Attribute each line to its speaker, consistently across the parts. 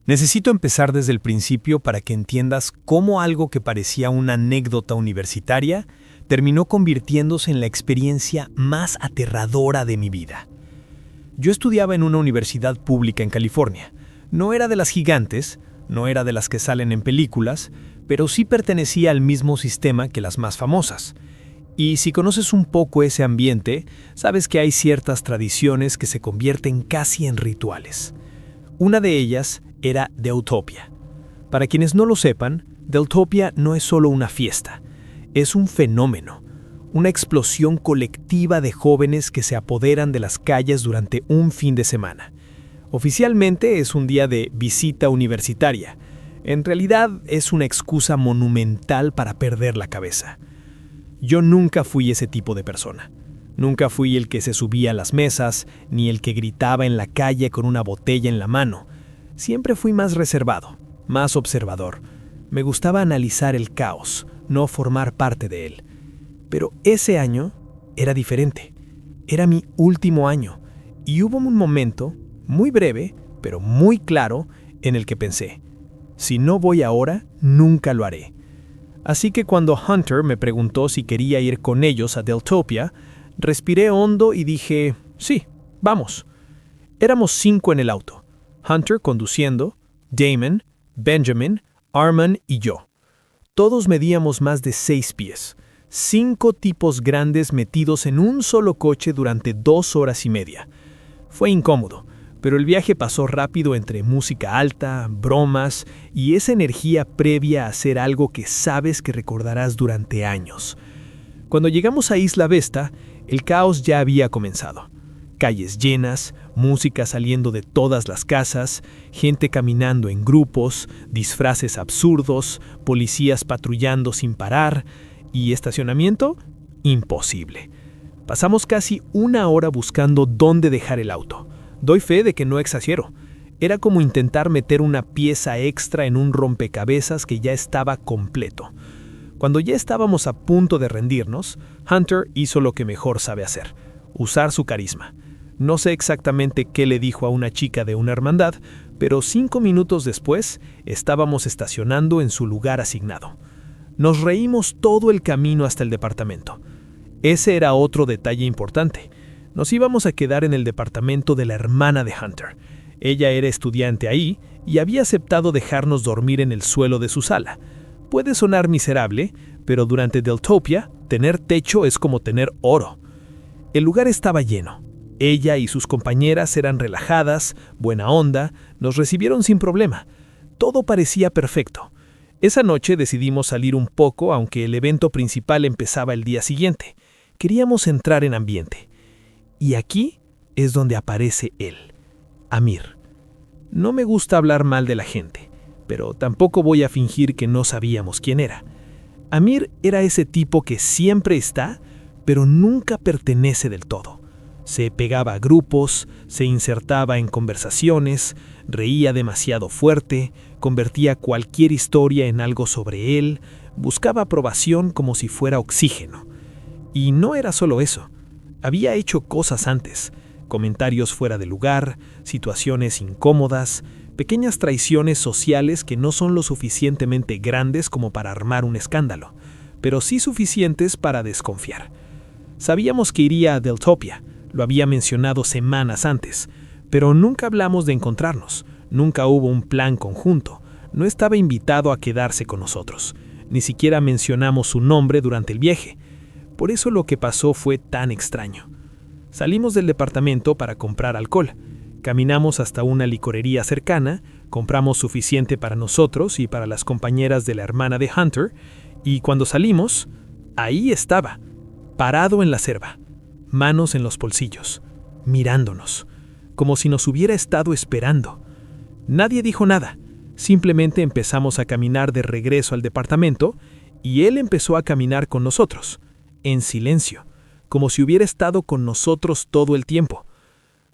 Speaker 1: Necesito empezar desde el principio para que entiendas cómo algo que parecía una anécdota universitaria terminó convirtiéndose en la experiencia más aterradora de mi vida. Yo estudiaba en una universidad pública en California. No era de las gigantes, no era de las que salen en películas, pero sí pertenecía al mismo sistema que las más famosas. Y si conoces un poco ese ambiente, sabes que hay ciertas tradiciones que se convierten casi en rituales. Una de ellas era Deltopia. Para quienes no lo sepan, Deltopia no es solo una fiesta, es un fenómeno, una explosión colectiva de jóvenes que se apoderan de las calles durante un fin de semana. Oficialmente es un día de visita universitaria. En realidad es una excusa monumental para perder la cabeza. Yo nunca fui ese tipo de persona. Nunca fui el que se subía a las mesas, ni el que gritaba en la calle con una botella en la mano. Siempre fui más reservado, más observador. Me gustaba analizar el caos, no formar parte de él. Pero ese año era diferente. Era mi último año, y hubo un momento, muy breve, pero muy claro, en el que pensé, si no voy ahora, nunca lo haré. Así que cuando Hunter me preguntó si quería ir con ellos a Deltopia, respiré hondo y dije, sí, vamos. Éramos 5 en el auto. Hunter conduciendo, Damon, Benjamin, Arman y yo. Todos medíamos más de 6 pies. 5 tipos grandes metidos en un solo coche durante 2 horas y media. Fue incómodo, pero el viaje pasó rápido entre música alta, bromas y esa energía previa a hacer algo que sabes que recordarás durante años. Cuando llegamos a Isla Vesta, el caos ya había comenzado. Calles llenas, música saliendo de todas las casas, gente caminando en grupos, disfraces absurdos, policías patrullando sin parar y estacionamiento imposible. Pasamos casi 1 hora buscando dónde dejar el auto. Doy fe de que no exagero. Era como intentar meter una pieza extra en un rompecabezas que ya estaba completo. Cuando ya estábamos a punto de rendirnos, Hunter hizo lo que mejor sabe hacer: usar su carisma. No sé exactamente qué le dijo a una chica de una hermandad, pero 5 minutos después estábamos estacionando en su lugar asignado. Nos reímos todo el camino hasta el departamento. Ese era otro detalle importante. Nos íbamos a quedar en el departamento de la hermana de Hunter. Ella era estudiante ahí y había aceptado dejarnos dormir en el suelo de su sala. Puede sonar miserable, pero durante Deltopia, tener techo es como tener oro. El lugar estaba lleno. Ella y sus compañeras eran relajadas, buena onda, nos recibieron sin problema. Todo parecía perfecto. Esa noche decidimos salir un poco, aunque el evento principal empezaba el día siguiente. Queríamos entrar en ambiente. Y aquí es donde aparece él, Amir. No me gusta hablar mal de la gente, pero tampoco voy a fingir que no sabíamos quién era. Amir era ese tipo que siempre está, pero nunca pertenece del todo. Se pegaba a grupos, se insertaba en conversaciones, reía demasiado fuerte, convertía cualquier historia en algo sobre él, buscaba aprobación como si fuera oxígeno. Y no era solo eso. Había hecho cosas antes, comentarios fuera de lugar, situaciones incómodas, pequeñas traiciones sociales que no son lo suficientemente grandes como para armar un escándalo, pero sí suficientes para desconfiar. Sabíamos que iría a Deltopia, lo había mencionado semanas antes, pero nunca hablamos de encontrarnos, nunca hubo un plan conjunto, no estaba invitado a quedarse con nosotros, ni siquiera mencionamos su nombre durante el viaje. Por eso lo que pasó fue tan extraño. Salimos del departamento para comprar alcohol. Caminamos hasta una licorería cercana, compramos suficiente para nosotros y para las compañeras de la hermana de Hunter, y cuando salimos, ahí estaba, parado en la cerva, manos en los bolsillos, mirándonos, como si nos hubiera estado esperando. Nadie dijo nada, simplemente empezamos a caminar de regreso al departamento y él empezó a caminar con nosotros, en silencio, como si hubiera estado con nosotros todo el tiempo.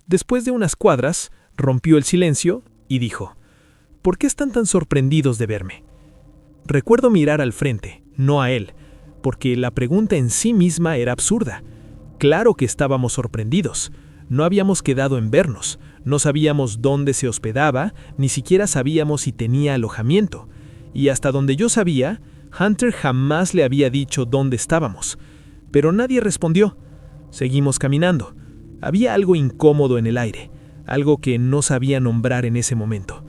Speaker 1: Después de unas cuadras, rompió el silencio y dijo, ¿por qué están tan sorprendidos de verme? Recuerdo mirar al frente, no a él, porque la pregunta en sí misma era absurda. Claro que estábamos sorprendidos.
Speaker 2: No habíamos quedado en vernos, no sabíamos dónde se hospedaba, ni siquiera sabíamos si tenía alojamiento. Y hasta donde yo sabía, Hunter jamás le había dicho dónde estábamos. Pero nadie respondió. Seguimos caminando. Había algo incómodo en el aire, algo que no sabía nombrar en ese momento.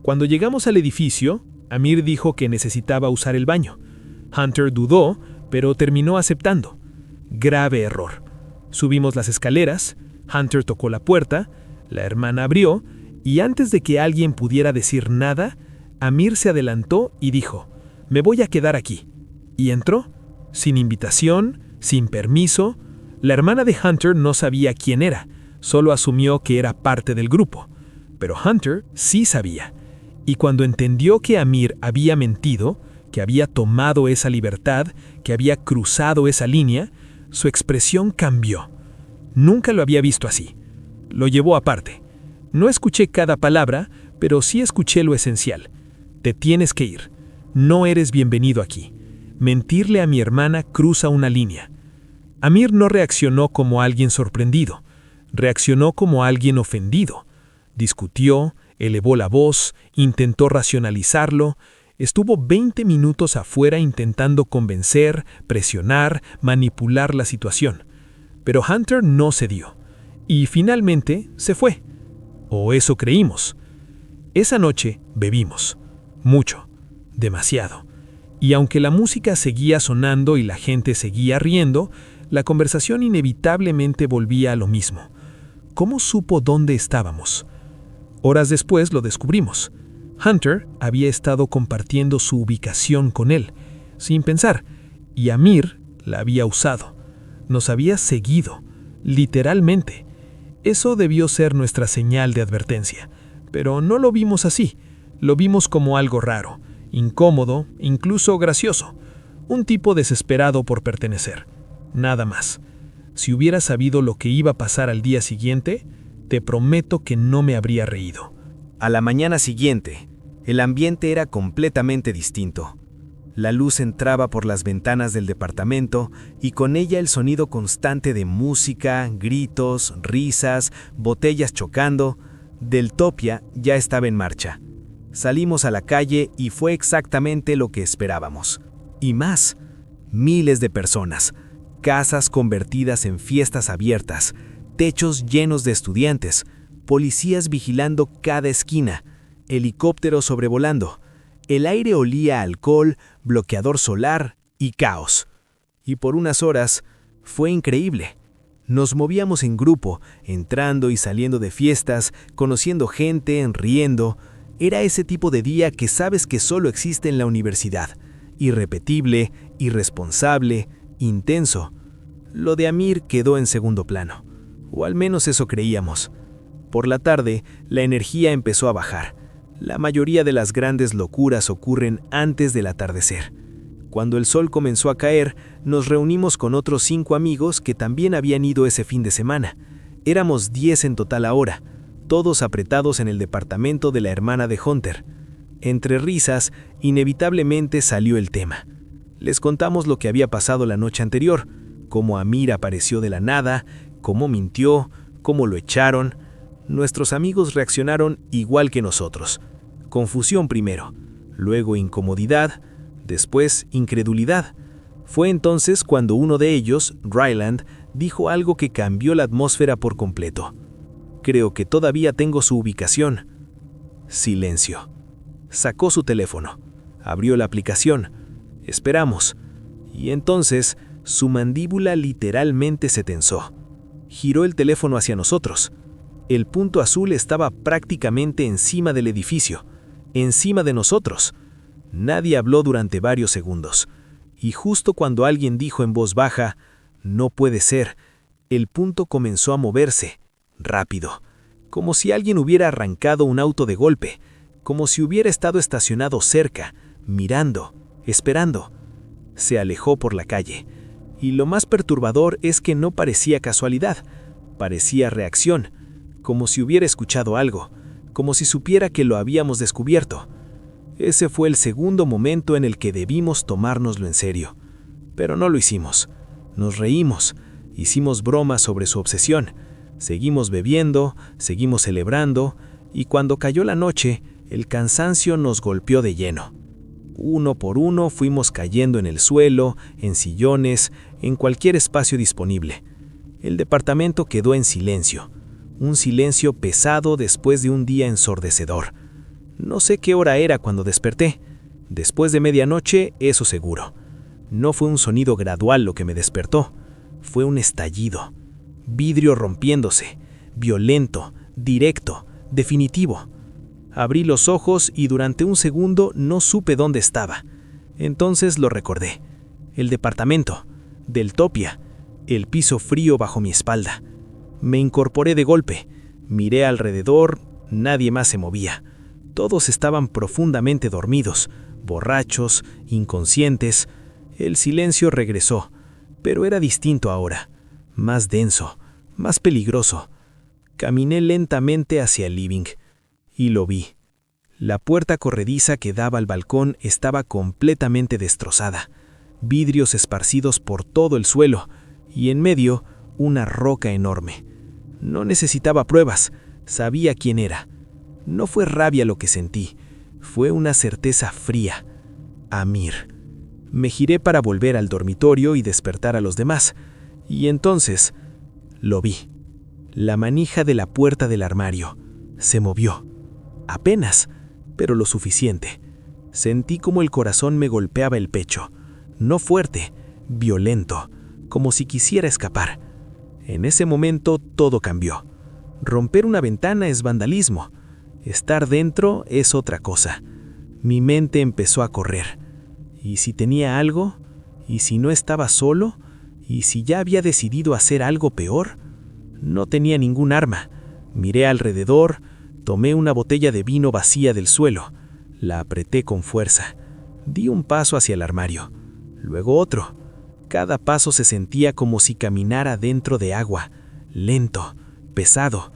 Speaker 2: Cuando llegamos al edificio, Amir dijo que necesitaba usar el baño. Hunter dudó, pero terminó aceptando. Grave error. Subimos las escaleras, Hunter tocó la puerta, la hermana abrió, y antes de que alguien pudiera decir nada, Amir se adelantó y dijo: «Me voy a quedar aquí». Y entró, sin invitación, sin permiso. La hermana de Hunter no sabía quién era, solo asumió que era parte del grupo. Pero Hunter sí sabía. Y cuando entendió que Amir había mentido, que había tomado esa libertad, que había cruzado esa línea, su expresión cambió. Nunca lo había visto así. Lo llevó aparte. No escuché cada palabra, pero sí escuché lo esencial. Te tienes que ir. No eres bienvenido aquí. Mentirle a mi hermana cruza una línea. Amir no reaccionó como alguien sorprendido. Reaccionó como alguien ofendido. Discutió, elevó la voz, intentó racionalizarlo. Estuvo 20 minutos afuera intentando convencer, presionar, manipular la situación. Pero Hunter no cedió. Y finalmente se fue. O eso creímos. Esa noche bebimos. Mucho. Demasiado. Y aunque la música seguía sonando y la gente seguía riendo, la conversación inevitablemente volvía a lo mismo. ¿Cómo supo dónde estábamos? Horas después lo descubrimos. Hunter había estado compartiendo su ubicación con él, sin pensar, y Amir la había usado. Nos había seguido, literalmente. Eso debió ser nuestra señal de advertencia, pero no lo vimos así. Lo vimos como algo raro, incómodo, incluso gracioso. Un tipo desesperado por pertenecer. Nada más. Si hubiera sabido lo que iba a pasar al día siguiente, te prometo que no me habría reído.
Speaker 1: A la mañana siguiente, el ambiente era completamente distinto. La luz entraba por las ventanas del departamento y con ella el sonido constante de música, gritos, risas, botellas chocando. Deltopia ya estaba en marcha. Salimos a la calle y fue exactamente lo que esperábamos. Y más, miles de personas, casas convertidas en fiestas abiertas, techos llenos de estudiantes, policías vigilando cada esquina, helicópteros sobrevolando. El aire olía a alcohol, bloqueador solar y caos. Y por unas horas fue increíble. Nos movíamos en grupo, entrando y saliendo de fiestas, conociendo gente, riendo. Era ese tipo de día que sabes que solo existe en la universidad. Irrepetible, irresponsable, intenso. Lo de Amir quedó en segundo plano. O al menos eso creíamos. Por la tarde, la energía empezó a bajar. La mayoría de las grandes locuras ocurren antes del atardecer. Cuando el sol comenzó a caer, nos reunimos con otros 5 amigos que también habían ido ese fin de semana. Éramos 10 en total ahora, todos apretados en el departamento de la hermana de Hunter. Entre risas, inevitablemente salió el tema. Les contamos lo que había pasado la noche anterior, cómo Amir apareció de la nada, cómo mintió, cómo lo echaron. Nuestros amigos reaccionaron igual que nosotros. Confusión primero, luego incomodidad, después incredulidad. Fue entonces cuando uno de ellos, Ryland, dijo algo que cambió la atmósfera por completo. Creo que todavía tengo su ubicación. Silencio. Sacó su teléfono, abrió la aplicación. Esperamos. Y entonces su mandíbula literalmente se tensó. Giró el teléfono hacia nosotros. El punto azul estaba prácticamente encima del edificio, encima de nosotros. Nadie habló durante varios segundos. Y justo cuando alguien dijo en voz baja, «No puede ser», el punto comenzó a moverse, rápido, como si alguien hubiera arrancado un auto de golpe, como si hubiera estado estacionado cerca, mirando, esperando. Se alejó por la calle. Y lo más perturbador es que no parecía casualidad, parecía reacción, como si hubiera escuchado algo, como si supiera que lo habíamos descubierto. Ese fue el segundo momento en el que debimos tomárnoslo en serio. Pero no lo hicimos. Nos reímos, hicimos bromas sobre su obsesión.
Speaker 2: Seguimos bebiendo, seguimos celebrando, y cuando cayó la noche, el cansancio nos golpeó de lleno. Uno por uno fuimos cayendo en el suelo, en sillones, en cualquier espacio disponible. El departamento quedó en silencio, un silencio pesado después de un día ensordecedor. No sé qué hora era cuando desperté. Después de medianoche, eso seguro. No fue un sonido gradual lo que me despertó, fue un estallido. Vidrio rompiéndose, violento, directo, definitivo. Abrí los ojos y durante un segundo no supe dónde estaba. Entonces lo recordé. El departamento, Deltopia, el piso frío bajo mi espalda. Me incorporé de golpe, miré alrededor, nadie más se movía. Todos estaban profundamente dormidos, borrachos, inconscientes. El silencio regresó, pero era distinto ahora, más denso, más peligroso. Caminé lentamente hacia el living y lo vi. La puerta corrediza que daba al balcón estaba completamente destrozada, vidrios esparcidos por todo el suelo y en medio una roca enorme. No necesitaba pruebas, sabía quién era. No fue rabia lo que sentí, fue una certeza fría. Amir. Me giré para volver al dormitorio y despertar a los demás, y entonces lo vi. La manija de la puerta del armario se movió. Apenas, pero lo suficiente. Sentí como el corazón me golpeaba el pecho, no fuerte, violento, como si quisiera escapar. En ese momento todo cambió. Romper una ventana es vandalismo. Estar dentro es otra cosa. Mi mente empezó a correr. ¿Y si tenía algo? ¿Y si no estaba solo? ¿Y si ya había decidido hacer algo peor? No tenía ningún arma. Miré alrededor, tomé una botella de vino vacía del suelo, la apreté con fuerza. Di un paso hacia el armario, luego otro. Cada paso se sentía como si caminara dentro de agua, lento, pesado.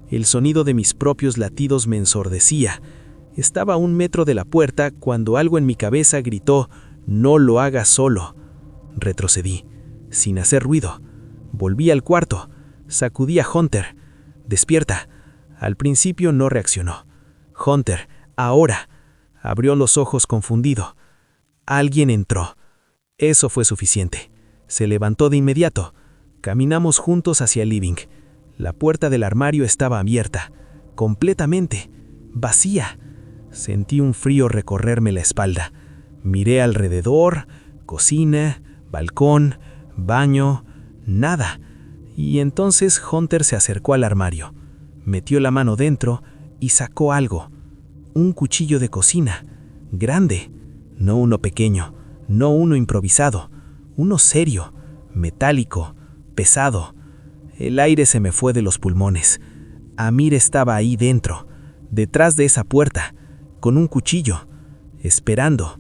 Speaker 2: El sonido de mis propios latidos me ensordecía. Estaba a 1 metro de la puerta cuando algo en mi cabeza gritó: «No lo hagas solo». Retrocedí, sin hacer ruido. Volví al cuarto. Sacudí a Hunter. «Despierta». Al principio no reaccionó. «Hunter, ahora». Abrió los ojos confundido. Alguien entró. Eso fue suficiente. Se levantó de inmediato. Caminamos juntos hacia el living. La puerta del armario estaba abierta, completamente, vacía. Sentí un frío recorrerme la espalda. Miré alrededor, cocina, balcón, baño, nada. Y entonces Hunter se acercó al armario, metió la mano dentro y sacó algo. Un cuchillo de cocina, grande, no uno pequeño, no uno improvisado, uno serio, metálico, pesado. El aire se me fue de los pulmones. Amir estaba ahí dentro, detrás de esa puerta, con un cuchillo, esperando.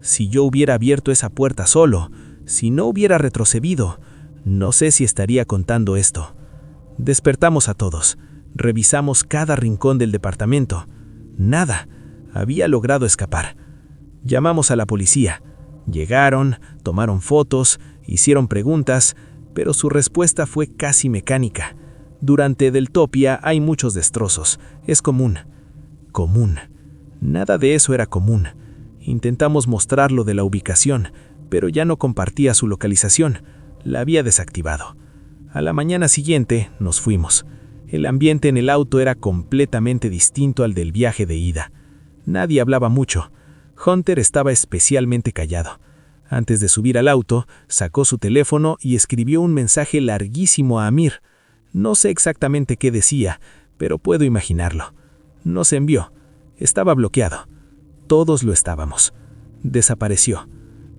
Speaker 2: Si yo hubiera abierto esa puerta solo, si no hubiera retrocedido, no sé si estaría contando esto. Despertamos a todos, revisamos cada rincón del departamento. Nada, había logrado escapar. Llamamos a la policía. Llegaron, tomaron fotos, hicieron preguntas, pero su respuesta fue casi mecánica. Durante Deltopia hay muchos destrozos, es común. Común. Nada de eso era común. Intentamos mostrarlo de la ubicación, pero ya no compartía su localización, la había desactivado. A la mañana siguiente nos fuimos. El ambiente en el auto era completamente distinto al del viaje de ida. Nadie hablaba mucho. Hunter estaba especialmente callado. Antes de subir al auto, sacó su teléfono y escribió un mensaje larguísimo a Amir. No sé exactamente qué decía, pero puedo imaginarlo. No se envió. Estaba bloqueado. Todos lo estábamos. Desapareció.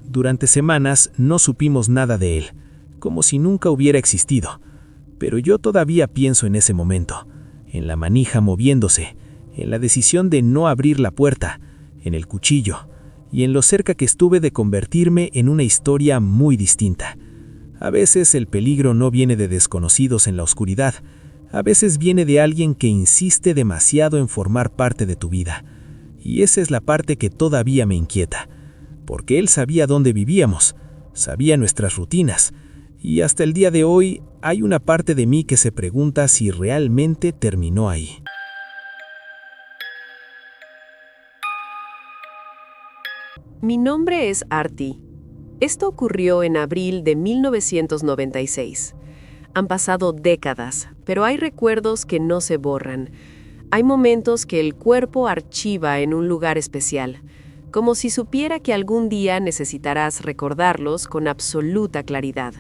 Speaker 2: Durante semanas no supimos nada de él, como si nunca hubiera existido. Pero yo todavía pienso en ese momento, en la manija moviéndose, en la decisión de no abrir la puerta, en el cuchillo, y en lo cerca que estuve de convertirme en una historia muy distinta. A veces el peligro no viene de desconocidos en la oscuridad, a veces viene de alguien que insiste demasiado en formar parte de tu vida. Y esa es la parte que todavía me inquieta, porque él sabía dónde vivíamos, sabía nuestras rutinas, Y hasta el día de hoy hay una parte de mí que se pregunta si realmente terminó ahí.
Speaker 3: Mi nombre es Arti. Esto ocurrió en abril de 1996. Han pasado décadas, pero hay recuerdos que no se borran. Hay momentos que el cuerpo archiva en un lugar especial, como si supiera que algún día necesitarás recordarlos con absoluta claridad.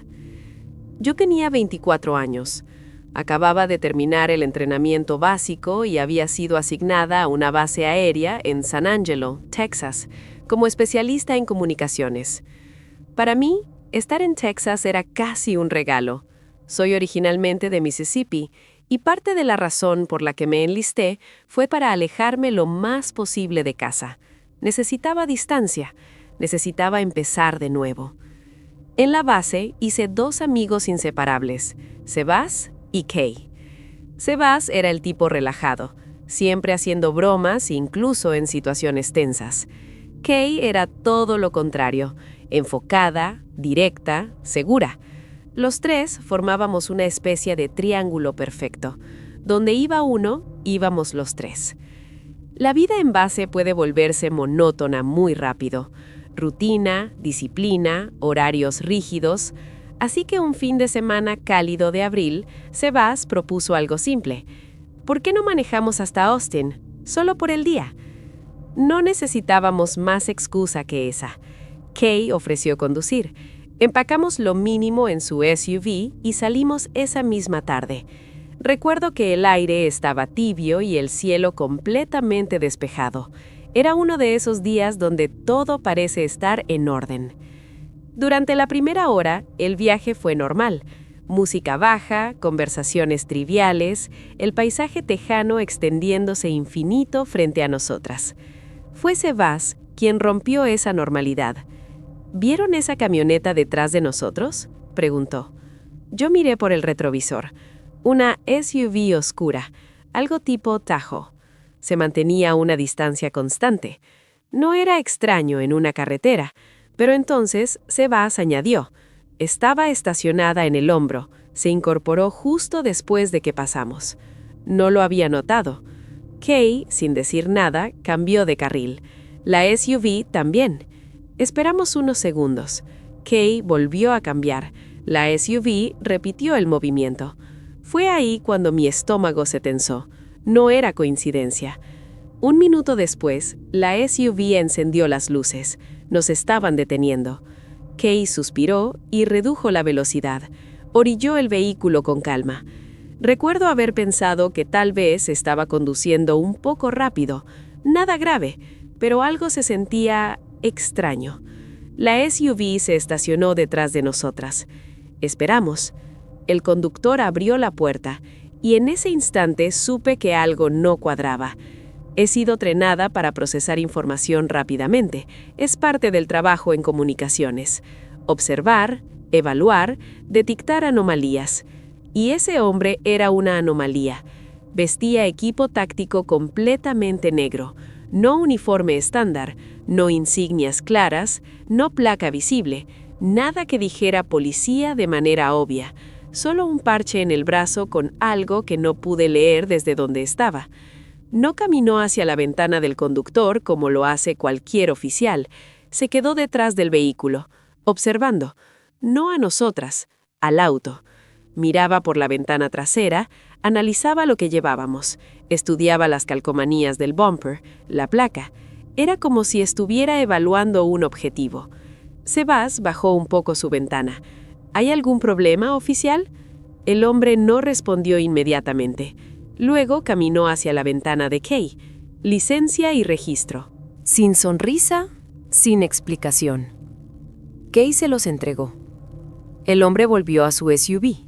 Speaker 3: Yo tenía 24 años. Acababa de terminar el entrenamiento básico y había sido asignada a una base aérea en San Angelo, Texas, como especialista en comunicaciones. Para mí, estar en Texas era casi un regalo. Soy originalmente de Mississippi y parte de la razón por la que me enlisté fue para alejarme lo más posible de casa. Necesitaba distancia, necesitaba empezar de nuevo. En la base hice 2 amigos inseparables, Sebas y Kay. Sebas era el tipo relajado, siempre haciendo bromas incluso en situaciones tensas. Kay era todo lo contrario, enfocada, directa, segura. Los 3 formábamos una especie de triángulo perfecto. Donde iba uno, íbamos los 3. La vida en base puede volverse monótona muy rápido. Rutina, disciplina, horarios rígidos. Así que un fin de semana cálido de abril, Sebas propuso algo simple. ¿Por qué no manejamos hasta Austin? Solo por el día. No necesitábamos más excusa que esa. Kay ofreció conducir. Empacamos lo mínimo en su SUV y salimos esa misma tarde. Recuerdo que el aire estaba tibio y el cielo completamente despejado. Era uno de esos días donde todo parece estar en orden. Durante la primera hora, el viaje fue normal. Música baja, conversaciones triviales, el paisaje tejano extendiéndose infinito frente a nosotras. Fue Sebas quien rompió esa normalidad. ¿Vieron esa camioneta detrás de nosotros?, preguntó. Yo miré por el retrovisor. Una SUV oscura, algo tipo Tahoe. Se mantenía a una distancia constante. No era extraño en una carretera, pero entonces Sebas añadió. Estaba estacionada en el hombro. Se incorporó justo después de que pasamos. No lo había notado. Kay, sin decir nada, cambió de carril. La SUV también. Esperamos unos segundos. Kay volvió a cambiar. La SUV repitió el movimiento. Fue ahí cuando mi estómago se tensó. No era coincidencia. 1 minuto después, la SUV encendió las luces. Nos estaban deteniendo. Kay suspiró y redujo la velocidad. Orilló el vehículo con calma. Recuerdo haber pensado que tal vez estaba conduciendo un poco rápido. Nada grave, pero algo se sentía extraño. La SUV se estacionó detrás de nosotras. Esperamos. El conductor abrió la puerta y en ese instante supe que algo no cuadraba. He sido entrenada para procesar información rápidamente. Es parte del trabajo en comunicaciones. Observar, evaluar, detectar anomalías. Y ese hombre era una anomalía. Vestía equipo táctico completamente negro. No uniforme estándar, no insignias claras, no placa visible, nada que dijera policía de manera obvia. Solo un parche en el brazo con algo que no pude leer desde donde estaba. No caminó hacia la ventana del conductor como lo hace cualquier oficial. Se quedó detrás del vehículo, observando, no a nosotras, al auto. Miraba por la ventana trasera, analizaba lo que llevábamos, estudiaba las calcomanías del bumper, la placa. Era como si estuviera evaluando un objetivo. Sebas bajó un poco su ventana. ¿Hay algún problema, oficial? El hombre no respondió inmediatamente. Luego caminó hacia la ventana de Kay. Licencia y registro.
Speaker 4: Sin sonrisa, sin explicación. Kay se los entregó. El hombre volvió a su SUV.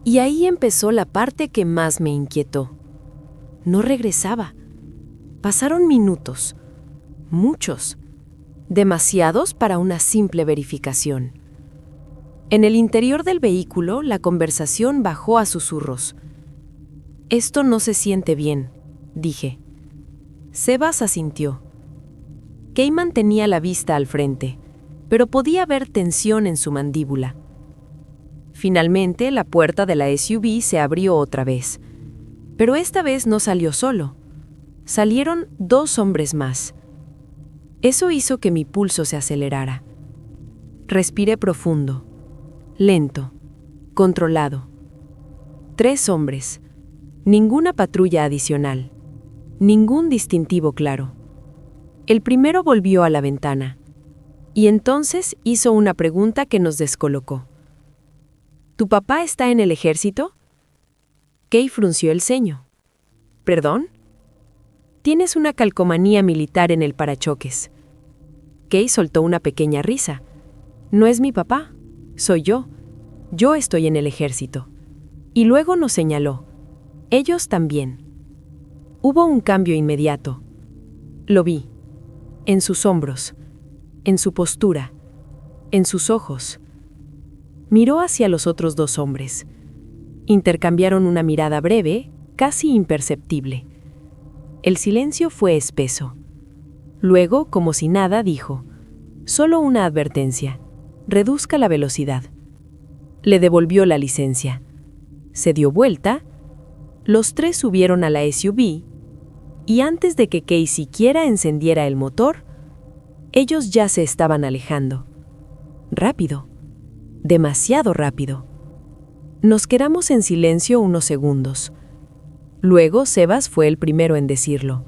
Speaker 4: Y ahí empezó la parte que más me inquietó. No regresaba. Pasaron minutos. Muchos. Demasiados para una simple verificación. En el interior del vehículo, la conversación bajó a susurros. «Esto no se siente bien», dije. Sebas asintió. Kay mantenía la vista al frente, pero podía ver tensión en su mandíbula. Finalmente, la puerta de la SUV se abrió otra vez. Pero esta vez no salió solo. Salieron 2 hombres más. Eso hizo que mi pulso se acelerara. Respiré profundo, lento, controlado. 3 hombres. Ninguna patrulla adicional. Ningún distintivo claro. El primero volvió a la ventana. Y entonces hizo una pregunta que nos descolocó. ¿Tu papá está en el ejército? Kay frunció el ceño. ¿Perdón? Tienes una calcomanía militar en el parachoques. Kay soltó una pequeña risa. No es mi papá, soy yo. Yo estoy en el ejército. Y luego nos señaló. Ellos también. Hubo un cambio inmediato. Lo vi. En sus hombros. En su postura. En sus ojos. Miró hacia los otros 2 hombres. Intercambiaron una mirada breve, casi imperceptible. El silencio fue espeso. Luego, como si nada, dijo: «Solo una advertencia. Reduzca la velocidad». Le devolvió la licencia. Se dio vuelta. Los 3 subieron a la SUV y antes de que Kay siquiera encendiera el motor, ellos ya se estaban alejando. Rápido. Demasiado rápido. Nos quedamos en silencio unos segundos. Luego Sebas fue el primero en decirlo.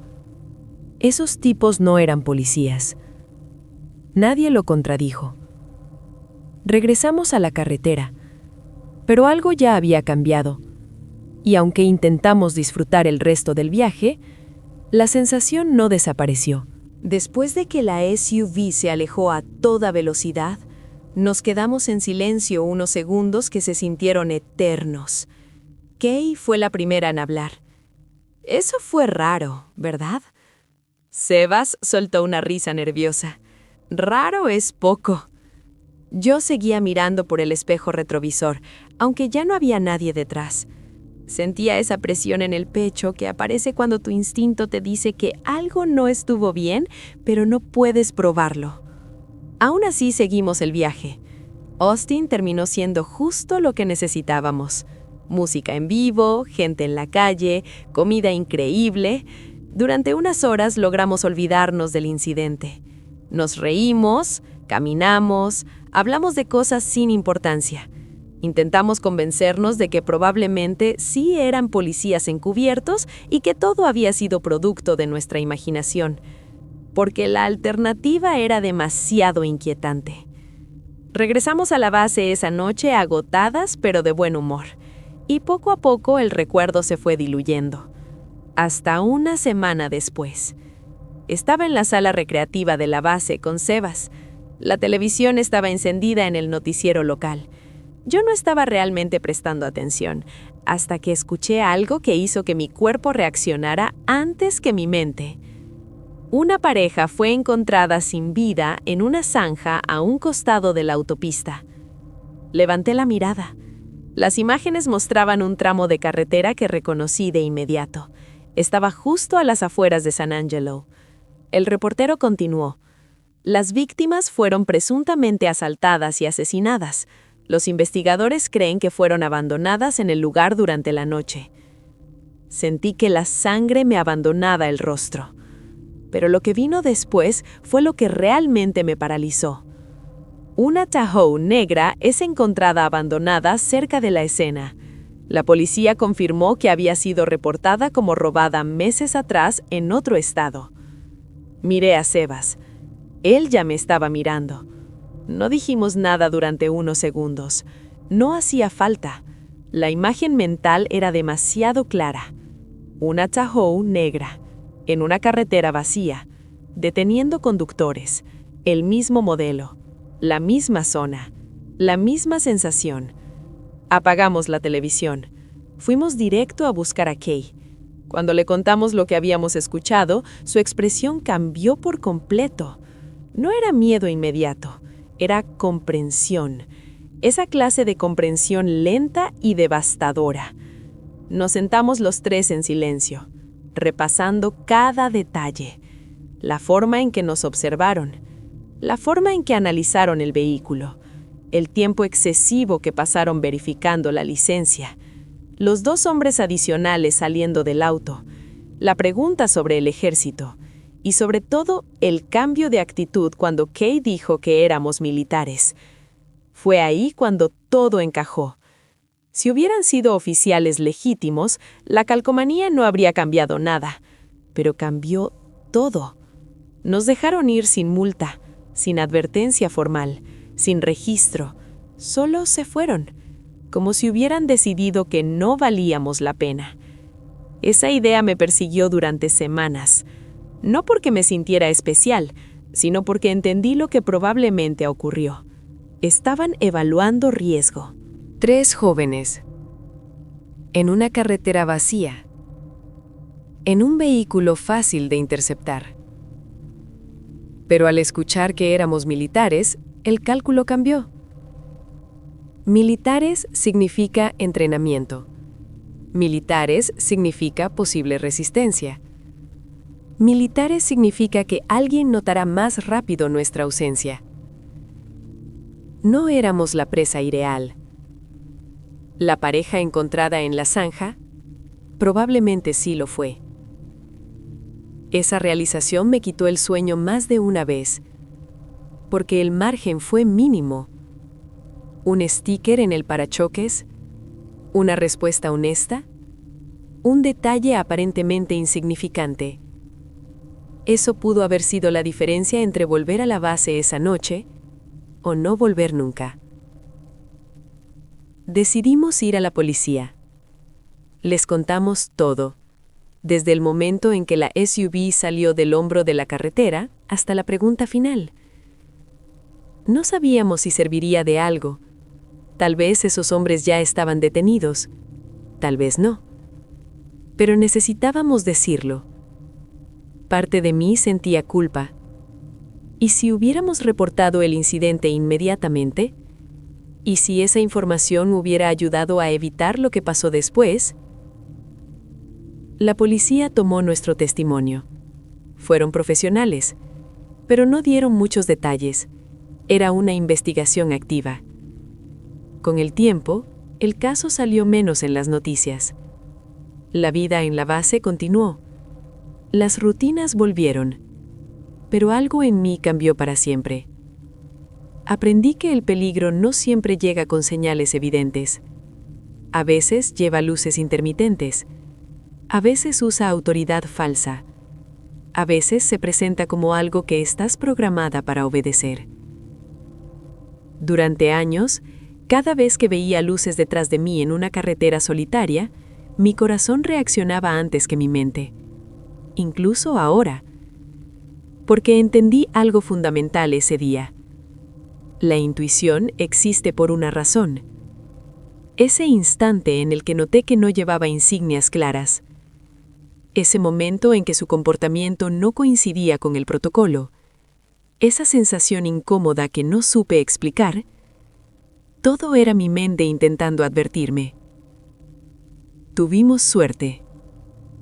Speaker 4: Esos tipos no eran policías. Nadie lo contradijo. Regresamos a la carretera, pero algo ya había cambiado, y aunque intentamos disfrutar el resto del viaje, la sensación no desapareció.
Speaker 3: Después de que la SUV se alejó a toda velocidad, nos quedamos en silencio unos segundos que se sintieron eternos. Kay fue la primera en hablar. Eso fue raro, ¿verdad? Sebas soltó una risa nerviosa. Raro es poco. Yo seguía mirando por el espejo retrovisor, aunque ya no había nadie detrás. Sentía esa presión en el pecho que aparece cuando tu instinto te dice que algo no estuvo bien, pero no puedes probarlo. Aún así seguimos el viaje. Austin terminó siendo justo lo que necesitábamos. Música en vivo, gente en la calle, comida increíble. Durante unas horas logramos olvidarnos del incidente. Nos reímos, caminamos, hablamos de cosas sin importancia. Intentamos convencernos de que probablemente sí eran policías encubiertos y que todo había sido producto de nuestra imaginación, porque la alternativa era demasiado inquietante. Regresamos a la base esa noche agotadas pero de buen humor, y poco a poco el recuerdo se fue diluyendo. Hasta una semana después. Estaba en la sala recreativa de la base con Sebas. La televisión estaba encendida en el noticiero local. Yo no estaba realmente prestando atención, hasta que escuché algo que hizo que mi cuerpo reaccionara antes que mi mente. Una pareja fue encontrada sin vida en una zanja a un costado de la autopista. Levanté la mirada. Las imágenes mostraban un tramo de carretera que reconocí de inmediato. Estaba justo a las afueras de San Angelo. El reportero continuó. Las víctimas fueron presuntamente asaltadas y asesinadas. Los investigadores creen que fueron abandonadas en el lugar durante la noche. Sentí que la sangre me abandonaba el rostro. Pero lo que vino después fue lo que realmente me paralizó. Una Tahoe negra es encontrada abandonada cerca de la escena. La policía confirmó que había sido reportada como robada meses atrás en otro estado. Miré a Sebas. Él ya me estaba mirando. No dijimos nada durante unos segundos. No hacía falta. La imagen mental era demasiado clara. Una Tahoe negra, en una carretera vacía, deteniendo conductores, el mismo modelo, la misma zona, la misma sensación. Apagamos la televisión. Fuimos directo a buscar a Kay. Cuando le contamos lo que habíamos escuchado, su expresión cambió por completo. No era miedo inmediato. Era comprensión, esa clase de comprensión lenta y devastadora. Nos sentamos los 3 en silencio, repasando cada detalle, la forma en que nos observaron, la forma en que analizaron el vehículo, el tiempo excesivo que pasaron verificando la licencia, los 2 hombres adicionales saliendo del auto, la pregunta sobre el ejército y sobre todo el cambio de actitud cuando Kay dijo que éramos militares. Fue ahí cuando todo encajó. Si hubieran sido oficiales legítimos, la calcomanía no habría cambiado nada, pero cambió todo. Nos dejaron ir sin multa, sin advertencia formal, sin registro. Solo se fueron, como si hubieran decidido que no valíamos la pena. Esa idea me persiguió durante semanas, no porque me sintiera especial, sino porque entendí lo que probablemente ocurrió. Estaban evaluando riesgo.
Speaker 4: 3 jóvenes. En una carretera vacía. En un vehículo fácil de interceptar. Pero al escuchar que éramos militares, el cálculo cambió. Militares significa entrenamiento. Militares significa posible resistencia. Militares significa que alguien notará más rápido nuestra ausencia. No éramos la presa ideal. La pareja encontrada en la zanja, probablemente sí lo fue. Esa realización me quitó el sueño más de una vez, porque el margen fue mínimo. Un sticker en el parachoques, una respuesta honesta, un detalle aparentemente insignificante. Eso pudo haber sido la diferencia entre volver a la base esa noche o no volver nunca. Decidimos ir a la policía. Les contamos todo, desde el momento en que la SUV salió del hombro de la carretera hasta la pregunta final. No sabíamos si serviría de algo. Tal vez esos hombres ya estaban detenidos, tal vez no. Pero necesitábamos decirlo. Parte de mí sentía culpa. ¿Y si hubiéramos reportado el incidente inmediatamente? ¿Y si esa información hubiera ayudado a evitar lo que pasó después? La policía tomó nuestro testimonio. Fueron profesionales, pero no dieron muchos detalles. Era una investigación activa. Con el tiempo, el caso salió menos en las noticias. La vida en la base continuó. Las rutinas volvieron, pero algo en mí cambió para siempre. Aprendí que el peligro no siempre llega con señales evidentes. A veces lleva luces intermitentes. A veces usa autoridad falsa. A veces se presenta como algo que estás programada para obedecer. Durante años, cada vez que veía luces detrás de mí en una carretera solitaria, mi corazón reaccionaba antes que mi mente. Incluso ahora. Porque entendí algo fundamental ese día. La intuición existe por una razón. Ese instante en el que noté que no llevaba insignias claras. Ese momento en que su comportamiento no coincidía con el protocolo. Esa sensación incómoda que no supe explicar. Todo era mi mente intentando advertirme. Tuvimos suerte.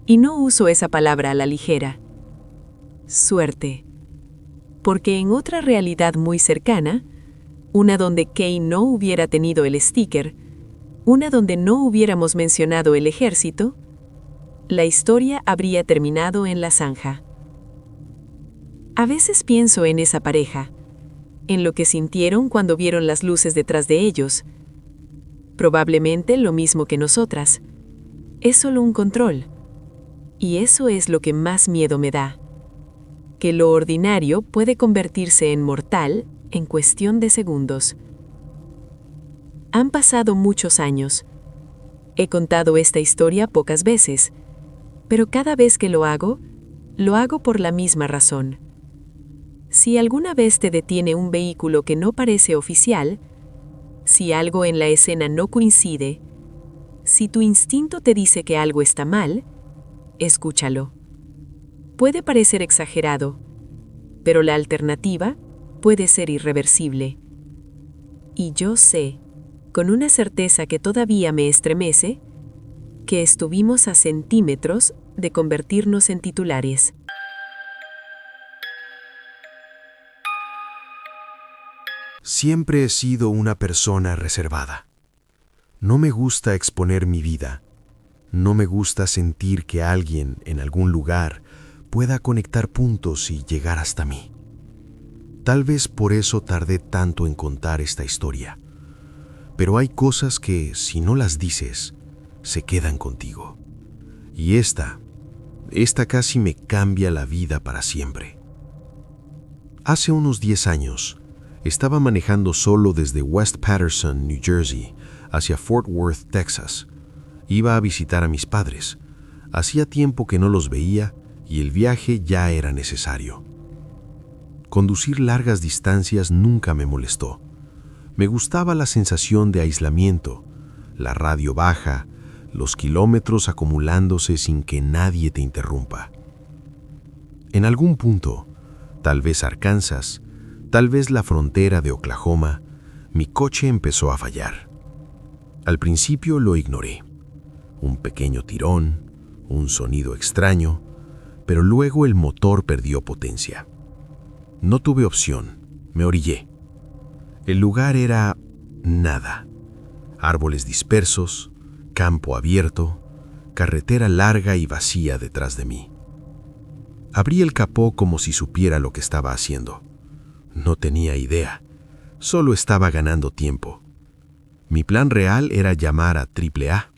Speaker 4: Y no uso esa palabra a la ligera. Suerte. Porque en otra realidad muy cercana, una donde Kay no hubiera tenido el sticker, una donde no hubiéramos mencionado el ejército, la historia habría terminado en la zanja. A veces pienso en esa pareja, en lo que sintieron cuando vieron las luces detrás de ellos. Probablemente lo mismo que nosotras. Es solo un control. Y eso es lo que más miedo me da. Que lo ordinario puede convertirse en mortal en cuestión de segundos. Han pasado muchos años. He contado esta historia pocas veces, pero cada vez que lo hago por la misma razón. Si alguna vez te detiene un vehículo que no parece oficial, si algo en la escena no coincide, si tu instinto te dice que algo está mal, escúchalo. Puede parecer exagerado, pero la alternativa puede ser irreversible. Y yo sé, con una certeza que todavía me estremece, que estuvimos a centímetros de convertirnos en titulares.
Speaker 5: Siempre he sido una persona reservada. No me gusta exponer mi vida. No me gusta sentir que alguien en algún lugar pueda conectar puntos y llegar hasta mí. Tal vez por eso tardé tanto en contar esta historia. Pero hay cosas que, si no las dices, se quedan contigo. Y esta casi me cambia la vida para siempre. Hace unos 10 años, estaba manejando solo desde West Paterson, New Jersey, hacia Fort Worth, Texas. Iba a visitar a mis padres. Hacía tiempo que no los veía y el viaje ya era necesario. Conducir largas distancias nunca me molestó. Me gustaba la sensación de aislamiento, la radio baja, los kilómetros acumulándose sin que nadie te interrumpa. En algún punto, tal vez Arkansas, tal vez la frontera de Oklahoma, mi coche empezó a fallar. Al principio lo ignoré. Un pequeño tirón, un sonido extraño, pero luego el motor perdió potencia. No tuve opción, me orillé. El lugar era nada. Árboles dispersos, campo abierto, carretera larga y vacía detrás de mí. Abrí el capó como si supiera lo que estaba haciendo. No tenía idea, solo estaba ganando tiempo. Mi plan real era llamar a AAA.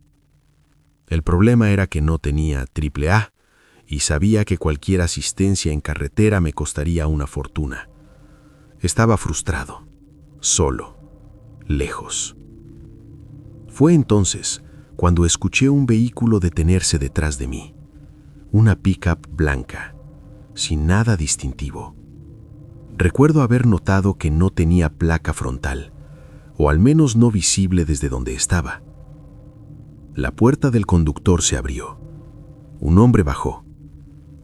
Speaker 5: El problema era que no tenía AAA y sabía que cualquier asistencia en carretera me costaría una fortuna. Estaba frustrado, solo, lejos. Fue entonces cuando escuché un vehículo detenerse detrás de mí. Una pickup blanca, sin nada distintivo. Recuerdo haber notado que no tenía placa frontal, o al menos no visible desde donde estaba. La puerta del conductor se abrió. Un hombre bajó.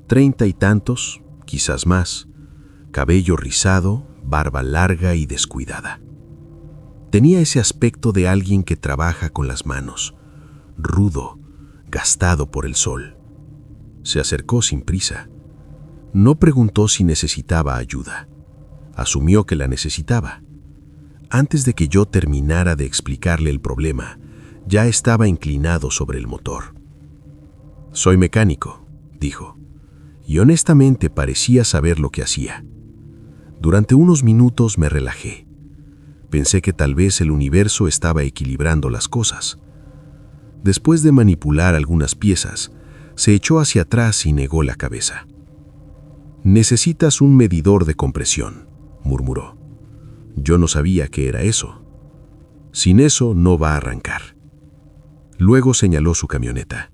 Speaker 5: 30 y tantos, quizás más, cabello rizado, barba larga y descuidada. Tenía ese aspecto de alguien que trabaja con las manos, rudo, gastado por el sol. Se acercó sin prisa. No preguntó si necesitaba ayuda. Asumió que la necesitaba. Antes de que yo terminara de explicarle el problema, ya estaba inclinado sobre el motor. «Soy mecánico», dijo, y honestamente parecía saber lo que hacía. Durante unos minutos me relajé. Pensé que tal vez el universo estaba equilibrando las cosas. Después de manipular algunas piezas, se echó hacia atrás y negó la cabeza. «Necesitas un medidor de compresión», murmuró. Yo no sabía qué era eso. «Sin eso no va a arrancar». Luego señaló su camioneta.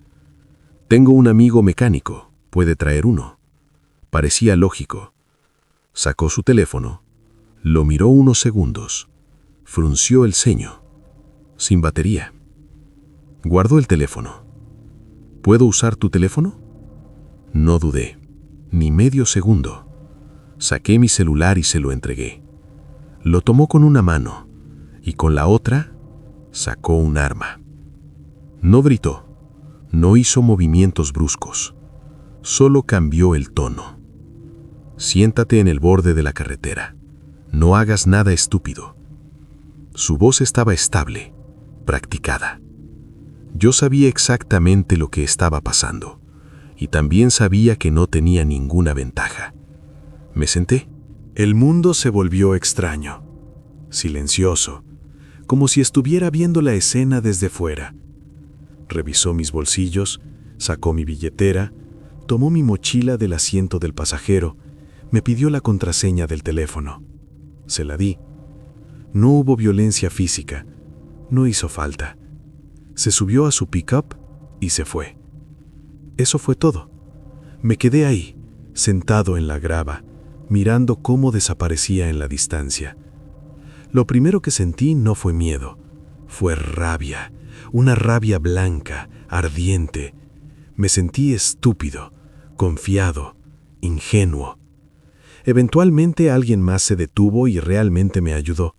Speaker 5: «Tengo un amigo mecánico, puede traer uno». Parecía lógico. Sacó su teléfono, lo miró unos segundos, frunció el ceño. «Sin batería». Guardó el teléfono. «¿Puedo usar tu teléfono?» No dudé, ni medio segundo. Saqué mi celular y se lo entregué. Lo tomó con una mano y con la otra sacó un arma. No gritó, no hizo movimientos bruscos, solo cambió el tono. «Siéntate en el borde de la carretera, no hagas nada estúpido». Su voz estaba estable, practicada. Yo sabía exactamente lo que estaba pasando y también sabía que no tenía ninguna ventaja. Me senté. El mundo se volvió extraño, silencioso, como si estuviera viendo la escena desde fuera. Revisó mis bolsillos, sacó mi billetera, tomó mi mochila del asiento del pasajero, me pidió la contraseña del teléfono. Se la di. No hubo violencia física, no hizo falta. Se subió a su pickup y se fue. Eso fue todo. Me quedé ahí, sentado en la grava, mirando cómo desaparecía en la distancia. Lo primero que sentí no fue miedo, fue rabia, una rabia blanca, ardiente. Me sentí estúpido, confiado, ingenuo. Eventualmente alguien más se detuvo y realmente me ayudó.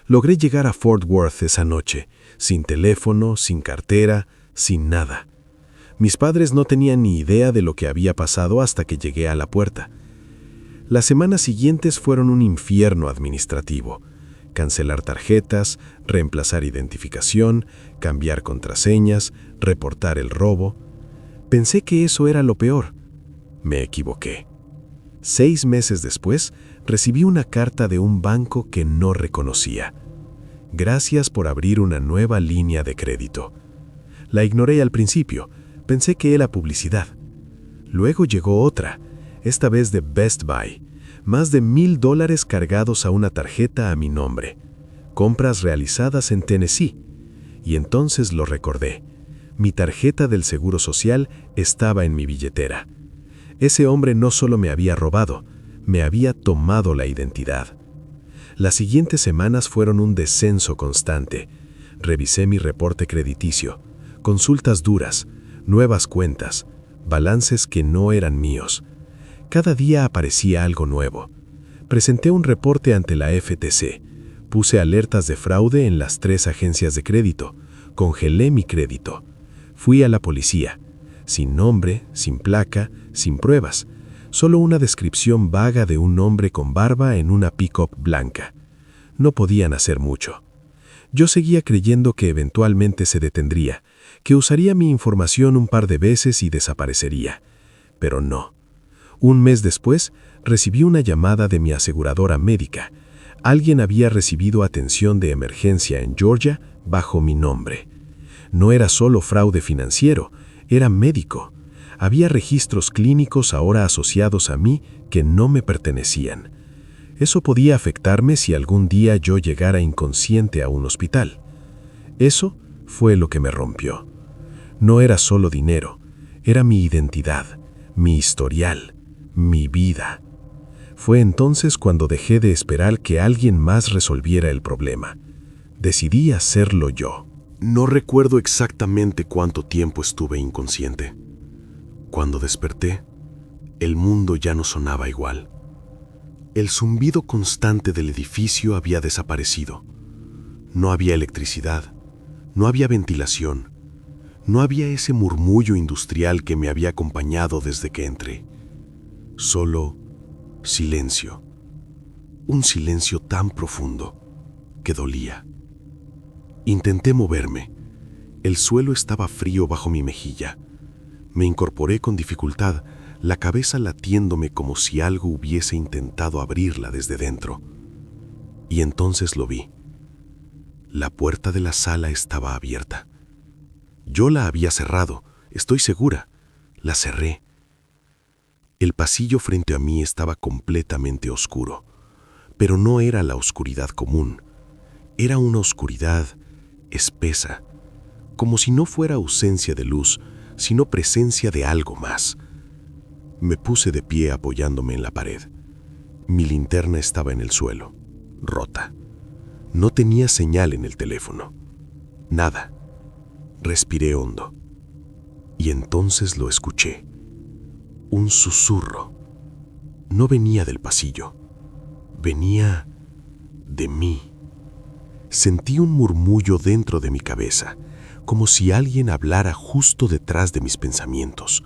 Speaker 5: Logré llegar a Fort Worth esa noche, sin teléfono, sin cartera, sin nada. Mis padres no tenían ni idea de lo que había pasado hasta que llegué a la puerta. Las semanas siguientes fueron un infierno administrativo. cancelar tarjetas, reemplazar identificación, cambiar contraseñas, reportar el robo. Pensé que eso era lo peor. Me equivoqué. 6 meses después, recibí una carta de un banco que no reconocía. Gracias por abrir una nueva línea de crédito. La ignoré al principio, pensé que era publicidad. Luego llegó otra, esta vez de Best Buy. Más de $1,000 cargados a una tarjeta a mi nombre. Compras realizadas en Tennessee. Y entonces lo recordé. Mi tarjeta del Seguro Social estaba en mi billetera. Ese hombre no solo me había robado, me había tomado la identidad. Las siguientes semanas fueron un descenso constante. Revisé mi reporte crediticio, consultas duras, nuevas cuentas, balances que no eran míos. Cada día aparecía algo nuevo. Presenté un reporte ante la FTC, puse alertas de fraude en las 3 agencias de crédito, congelé mi crédito. Fui a la policía, sin nombre, sin placa, sin pruebas, solo una descripción vaga de un hombre con barba en una pick-up blanca. No podían hacer mucho. Yo seguía creyendo que eventualmente se detendría, que usaría mi información un par de veces y desaparecería. Pero no. Un mes después, recibí una llamada de mi aseguradora médica. Alguien había recibido atención de emergencia en Georgia bajo mi nombre. No era solo fraude financiero, era médico. Había registros clínicos ahora asociados a mí que no me pertenecían. Eso podía afectarme si algún día yo llegara inconsciente a un hospital. Eso fue lo que me rompió. No era solo dinero, era mi identidad, mi historial, mi vida. Fue entonces cuando dejé de esperar que alguien más resolviera el problema. Decidí hacerlo yo.
Speaker 6: No recuerdo exactamente cuánto tiempo estuve inconsciente. Cuando desperté, el mundo ya no sonaba igual. El zumbido constante del edificio había desaparecido. No había electricidad, no había ventilación, no había ese murmullo industrial que me había acompañado desde que entré. Solo silencio. Un silencio tan profundo que dolía. Intenté moverme. El suelo estaba frío bajo mi mejilla. Me incorporé con dificultad, la cabeza latiéndome como si algo hubiese intentado abrirla desde dentro. Y entonces lo vi. La puerta de la sala estaba abierta. Yo la había cerrado, estoy segura. La cerré. El pasillo frente a mí estaba completamente oscuro, pero no era la oscuridad común. Era una oscuridad espesa, como si no fuera ausencia de luz, sino presencia de algo más. Me puse de pie apoyándome en la pared. Mi linterna estaba en el suelo, rota. No tenía señal en el teléfono. Nada. Respiré hondo. Y entonces lo escuché. Un susurro. No venía del pasillo. Venía de mí. Sentí un murmullo dentro de mi cabeza, como si alguien hablara justo detrás de mis pensamientos.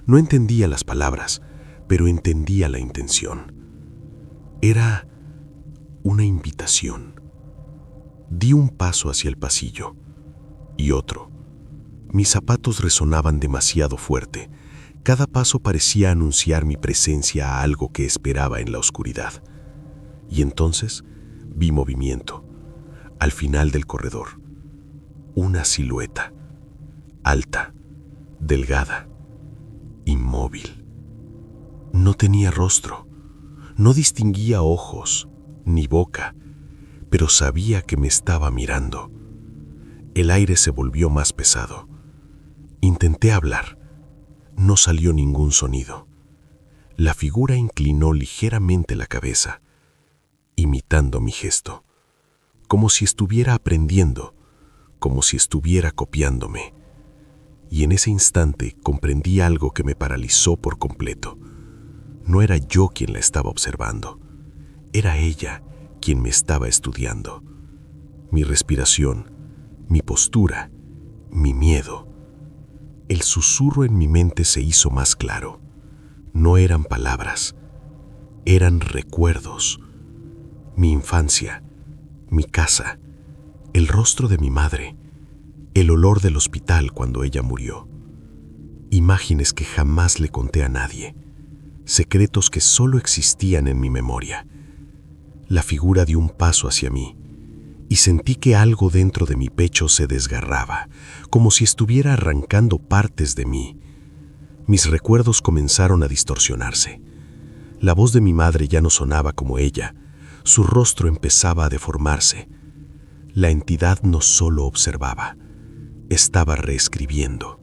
Speaker 6: No entendía las palabras, pero entendía la intención. Era una invitación. Di un paso hacia el pasillo y otro. Mis zapatos resonaban demasiado fuerte. Cada paso parecía anunciar mi presencia a algo que esperaba en la oscuridad. Y entonces vi movimiento. Al final del corredor, una silueta, alta, delgada, inmóvil. No tenía rostro, no distinguía ojos ni boca, pero sabía que me estaba mirando. El aire se volvió más pesado. Intenté hablar. No salió ningún sonido. La figura inclinó ligeramente la cabeza, imitando mi gesto, como si estuviera aprendiendo, como si estuviera copiándome. Y en ese instante comprendí algo que me paralizó por completo. No era yo quien la estaba observando, era ella quien me estaba estudiando. Mi respiración, mi postura, mi miedo. El susurro en mi mente se hizo más claro. No eran palabras, eran recuerdos. Mi infancia, mi casa, el rostro de mi madre, el olor del hospital cuando ella murió. Imágenes que jamás le conté a nadie, secretos que solo existían en mi memoria. La figura dio un paso hacia mí y sentí que algo dentro de mi pecho se desgarraba, como si estuviera arrancando partes de mí. Mis recuerdos comenzaron a distorsionarse. La voz de mi madre ya no sonaba como ella, su rostro empezaba a deformarse. La entidad no solo observaba, estaba reescribiendo.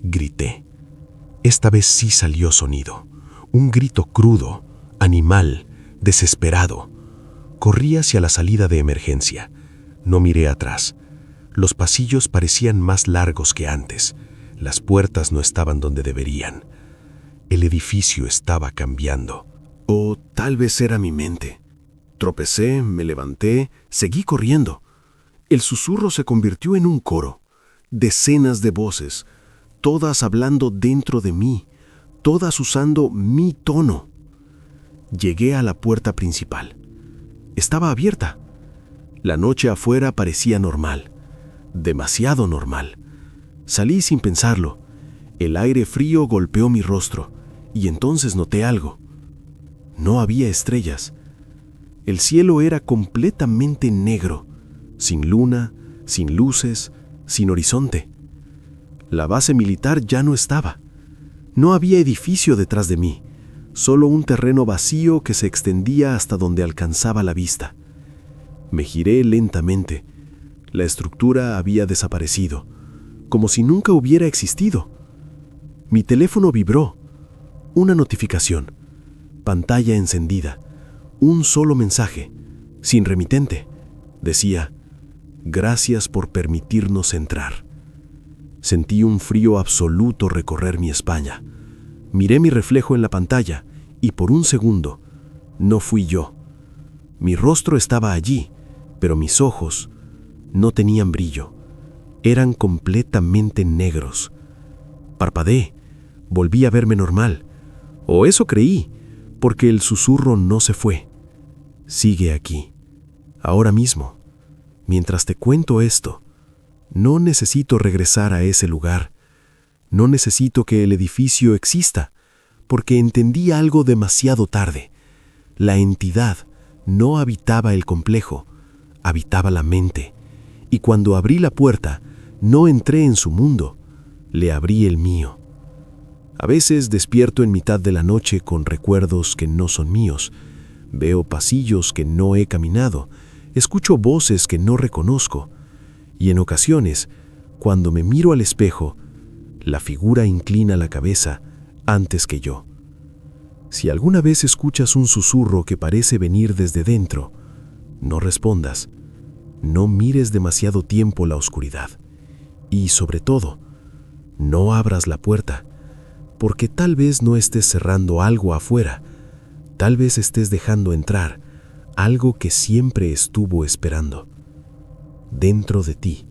Speaker 6: Grité. Esta vez sí salió sonido, un grito crudo, animal, desesperado. Corrí hacia la salida de emergencia. No miré atrás. Los pasillos parecían más largos que antes. Las puertas no estaban donde deberían. El edificio estaba cambiando.
Speaker 5: O tal vez era mi mente. Tropecé, me levanté, seguí corriendo. El susurro se convirtió en un coro. Decenas de voces, todas hablando dentro de mí, todas usando mi tono. Llegué a la puerta principal. Estaba abierta. La noche afuera parecía normal, demasiado normal. Salí sin pensarlo. El aire frío golpeó mi rostro y entonces noté algo. No había estrellas. El cielo era completamente negro, sin luna, sin luces, sin horizonte. La base militar ya no estaba. No había edificio detrás de mí, solo un terreno vacío que se extendía hasta donde alcanzaba la vista. Me giré lentamente. La estructura había desaparecido, como si nunca hubiera existido. Mi teléfono vibró. Una notificación. Pantalla encendida. Un solo mensaje, sin remitente. Decía: gracias por permitirnos entrar. Sentí un frío absoluto recorrer mi espalda. Miré mi reflejo en la pantalla y por un segundo no fui yo. Mi rostro estaba allí, pero mis ojos no tenían brillo. Eran completamente negros. Parpadeé, volví a verme normal. O eso creí, porque el susurro no se fue. Sigue aquí, ahora mismo. Mientras te cuento esto, no necesito regresar a ese lugar. No necesito que el edificio exista, porque entendí algo demasiado tarde. La entidad no habitaba el complejo, habitaba la mente. Y cuando abrí la puerta, no entré en su mundo, le abrí el mío. A veces despierto en mitad de la noche con recuerdos que no son míos. Veo pasillos que no he caminado, escucho voces que no reconozco. Y en ocasiones, cuando me miro al espejo, la figura inclina la cabeza antes que yo. Si alguna vez escuchas un susurro que parece venir desde dentro, no respondas. No mires demasiado tiempo la oscuridad. Y sobre todo, no abras la puerta, porque tal vez no estés cerrando algo afuera, tal vez estés dejando entrar algo que siempre estuvo esperando dentro de ti.